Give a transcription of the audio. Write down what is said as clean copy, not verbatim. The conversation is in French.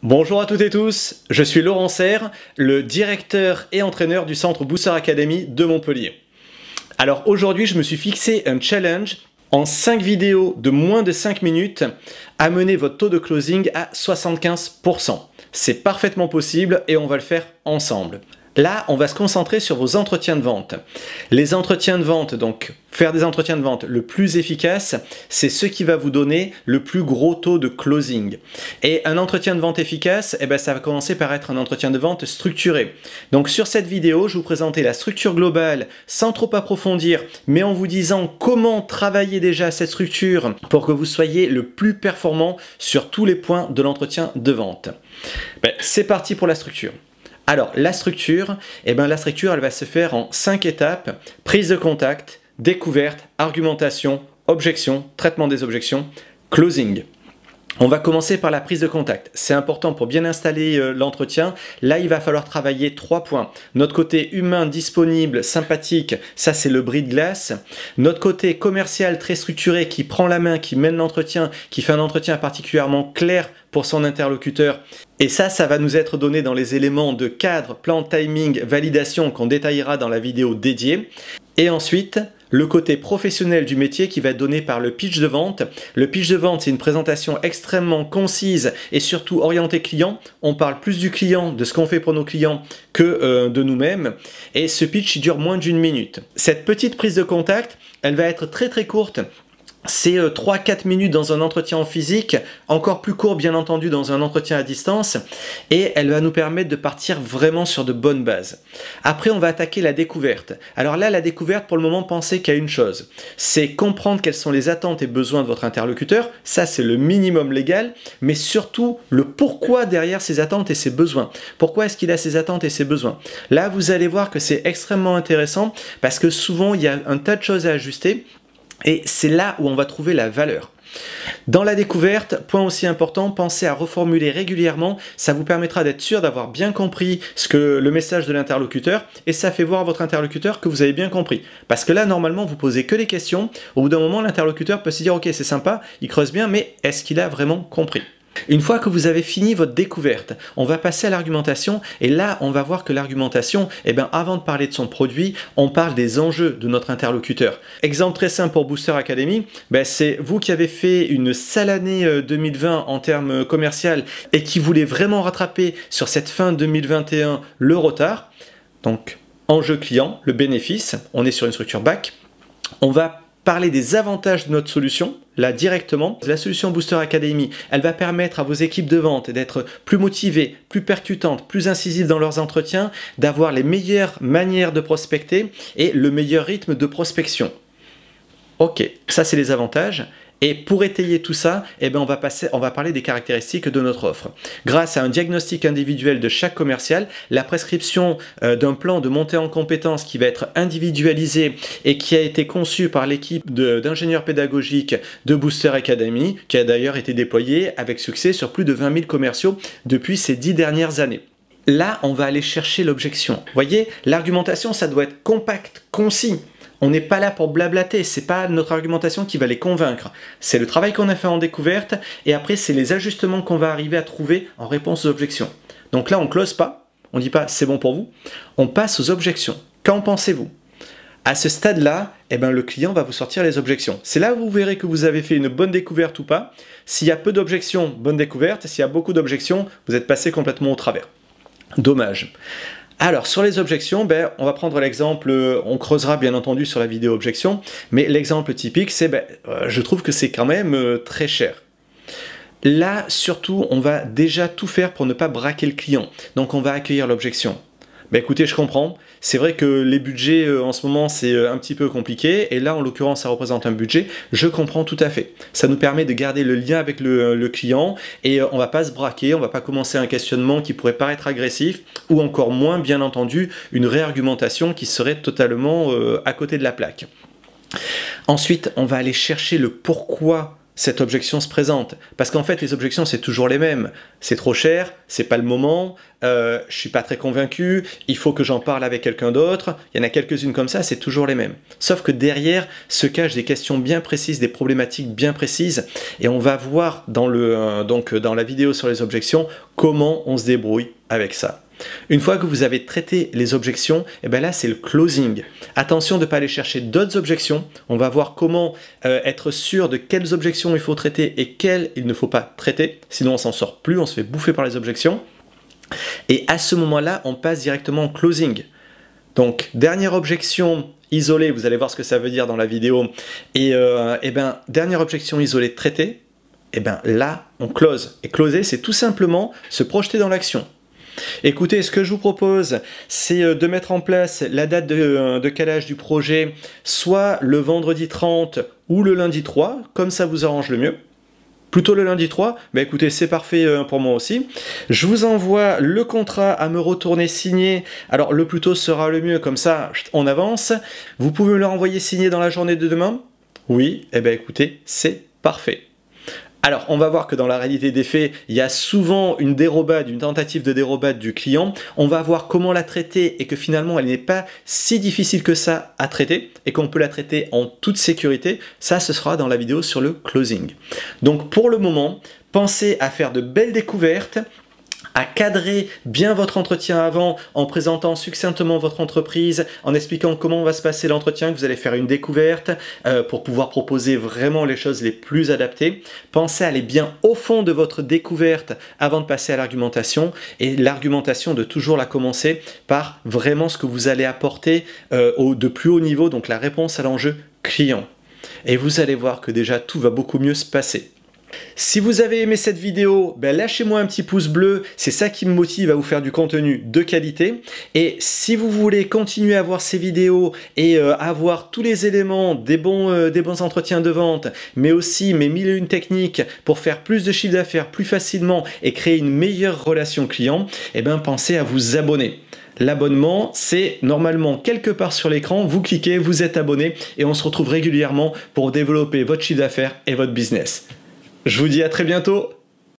Bonjour à toutes et tous, je suis Laurent Serre, le directeur et entraîneur du centre Booster Academy de Montpellier. Alors aujourd'hui, je me suis fixé un challenge en 5 vidéos de moins de 5 minutes à mener votre taux de closing à 75%. C'est parfaitement possible et on va le faire ensemble. Là, on va se concentrer sur vos entretiens de vente. Les entretiens de vente, donc faire des entretiens de vente le plus efficace, c'est ce qui va vous donner le plus gros taux de closing. Et un entretien de vente efficace, ça va commencer par être un entretien de vente structuré. Donc sur cette vidéo, je vais vous présenter la structure globale sans trop approfondir, mais en vous disant comment travailler déjà cette structure pour que vous soyez le plus performant sur tous les points de l'entretien de vente. C'est parti pour la structure. Alors, la structure, elle va se faire en 5 étapes. Prise de contact, découverte, argumentation, objection, traitement des objections, closing. On va commencer par la prise de contact. C'est important pour bien installer l'entretien. Là, il va falloir travailler 3 points. Notre côté humain, disponible, sympathique, ça c'est le bris de glace. Notre côté commercial, très structuré, qui prend la main, qui mène l'entretien, qui fait un entretien particulièrement clair pour son interlocuteur. Et ça va nous être donné dans les éléments de cadre, plan, timing, validation qu'on détaillera dans la vidéo dédiée. Et ensuite, le côté professionnel du métier qui va être donné par le pitch de vente. Le pitch de vente, c'est une présentation extrêmement concise et surtout orientée client. On parle plus du client, de ce qu'on fait pour nos clients que de nous-mêmes. Et ce pitch, il dure moins d'1 minute. Cette petite prise de contact, elle va être très courte. C'est 3-4 minutes dans un entretien en physique, encore plus court bien entendu dans un entretien à distance, et elle va nous permettre de partir vraiment sur de bonnes bases. Après, on va attaquer la découverte. Alors là, la découverte, pour le moment, pensez qu'à une chose, c'est comprendre quelles sont les attentes et besoins de votre interlocuteur, ça c'est le minimum légal, mais surtout le pourquoi derrière ces attentes et ces besoins. Pourquoi est-ce qu'il a ces attentes et ces besoins? Là, vous allez voir que c'est extrêmement intéressant, parce que souvent, il y a un tas de choses à ajuster, et c'est là où on va trouver la valeur. Dans la découverte, point aussi important, pensez à reformuler régulièrement, ça vous permettra d'être sûr d'avoir bien compris le message de l'interlocuteur et ça fait voir à votre interlocuteur que vous avez bien compris. Parce que là, normalement, vous posez que les questions, au bout d'un moment, l'interlocuteur peut se dire « Ok, c'est sympa, il creuse bien, mais est-ce qu'il a vraiment compris ?» Une fois que vous avez fini votre découverte, on va passer à l'argumentation et là, on va voir que l'argumentation, avant de parler de son produit, on parle des enjeux de notre interlocuteur. Exemple très simple pour Booster Academy, c'est vous qui avez fait une sale année 2020 en termes commercial et qui voulez vraiment rattraper sur cette fin 2021 le retard. Donc, enjeu client, le bénéfice, on est sur une structure back. On va parler des avantages de notre solution, là directement. La solution Booster Academy, elle va permettre à vos équipes de vente d'être plus motivées, plus percutantes, plus incisives dans leurs entretiens, d'avoir les meilleures manières de prospecter et le meilleur rythme de prospection. Ok, ça c'est les avantages. Et pour étayer tout ça, on va parler des caractéristiques de notre offre. Grâce à un diagnostic individuel de chaque commercial, la prescription d'un plan de montée en compétences qui va être individualisé et qui a été conçu par l'équipe d'ingénieurs pédagogiques de Booster Academy, qui a d'ailleurs été déployée avec succès sur plus de 20 000 commerciaux depuis ces 10 dernières années. Là, on va aller chercher l'objection. Vous voyez, l'argumentation, ça doit être compact, concis. On n'est pas là pour blablater, c'est pas notre argumentation qui va les convaincre. C'est le travail qu'on a fait en découverte et après c'est les ajustements qu'on va arriver à trouver en réponse aux objections. Donc là on ne close pas, on ne dit pas c'est bon pour vous, on passe aux objections. Qu'en pensez-vous? À ce stade-là, le client va vous sortir les objections. C'est là où vous verrez que vous avez fait une bonne découverte ou pas. S'il y a peu d'objections, bonne découverte. S'il y a beaucoup d'objections, vous êtes passé complètement au travers. Dommage. Alors, sur les objections, on va prendre l'exemple, on creusera bien entendu sur la vidéo objection, mais l'exemple typique, c'est je trouve que c'est quand même très cher. Là, surtout, on va déjà tout faire pour ne pas braquer le client. Donc, on va accueillir l'objection. Écoutez, je comprends. C'est vrai que les budgets en ce moment c'est un petit peu compliqué et là en l'occurrence ça représente un budget. Je comprends tout à fait. Ça nous permet de garder le lien avec le client et on va pas se braquer, on va pas commencer un questionnement qui pourrait paraître agressif ou encore moins bien entendu une réargumentation qui serait totalement à côté de la plaque. Ensuite, on va aller chercher le pourquoi cette objection se présente. Parce qu'en fait, les objections, c'est toujours les mêmes. C'est trop cher, c'est pas le moment, je suis pas très convaincu, il faut que j'en parle avec quelqu'un d'autre. Il y en a quelques-unes comme ça, c'est toujours les mêmes. Sauf que derrière se cachent des questions bien précises, des problématiques bien précises. Et on va voir dans la vidéo sur les objections comment on se débrouille avec ça. Une fois que vous avez traité les objections, et bien là c'est le closing. Attention de ne pas aller chercher d'autres objections. On va voir comment être sûr de quelles objections il faut traiter et quelles il ne faut pas traiter. Sinon on s'en sort plus, on se fait bouffer par les objections. Et à ce moment-là, on passe directement au closing. Donc dernière objection isolée, vous allez voir ce que ça veut dire dans la vidéo. Et bien dernière objection isolée traitée, et bien là on close. Et closer, c'est tout simplement se projeter dans l'action. Écoutez, ce que je vous propose, c'est de mettre en place la date de calage du projet, soit le vendredi 30 ou le lundi 3, comme ça vous arrange le mieux. Plutôt le lundi 3, bah écoutez, c'est parfait pour moi aussi. Je vous envoie le contrat à me retourner signé. Alors le plus tôt sera le mieux, comme ça on avance. Vous pouvez me le renvoyer signé dans la journée de demain? Oui, eh bien écoutez, c'est parfait. Alors, on va voir que dans la réalité des faits, il y a souvent une dérobade, une tentative de dérobade du client. On va voir comment la traiter et que finalement, elle n'est pas si difficile que ça à traiter et qu'on peut la traiter en toute sécurité. Ça, ce sera dans la vidéo sur le closing. Donc, pour le moment, pensez à faire de belles découvertes, à cadrer bien votre entretien avant en présentant succinctement votre entreprise, en expliquant comment va se passer l'entretien, que vous allez faire une découverte pour pouvoir proposer vraiment les choses les plus adaptées. Pensez à aller bien au fond de votre découverte avant de passer à l'argumentation, et l'argumentation de toujours la commencer par vraiment ce que vous allez apporter de plus haut niveau, donc la réponse à l'enjeu client. Et vous allez voir que déjà tout va beaucoup mieux se passer. Si vous avez aimé cette vidéo, ben lâchez-moi un petit pouce bleu, c'est ça qui me motive à vous faire du contenu de qualité. Et si vous voulez continuer à voir ces vidéos et avoir tous les éléments des bons entretiens de vente, mais aussi mes 1001 techniques pour faire plus de chiffre d'affaires plus facilement et créer une meilleure relation client, eh ben pensez à vous abonner. L'abonnement, c'est normalement quelque part sur l'écran, vous cliquez, vous êtes abonné et on se retrouve régulièrement pour développer votre chiffre d'affaires et votre business. Je vous dis à très bientôt.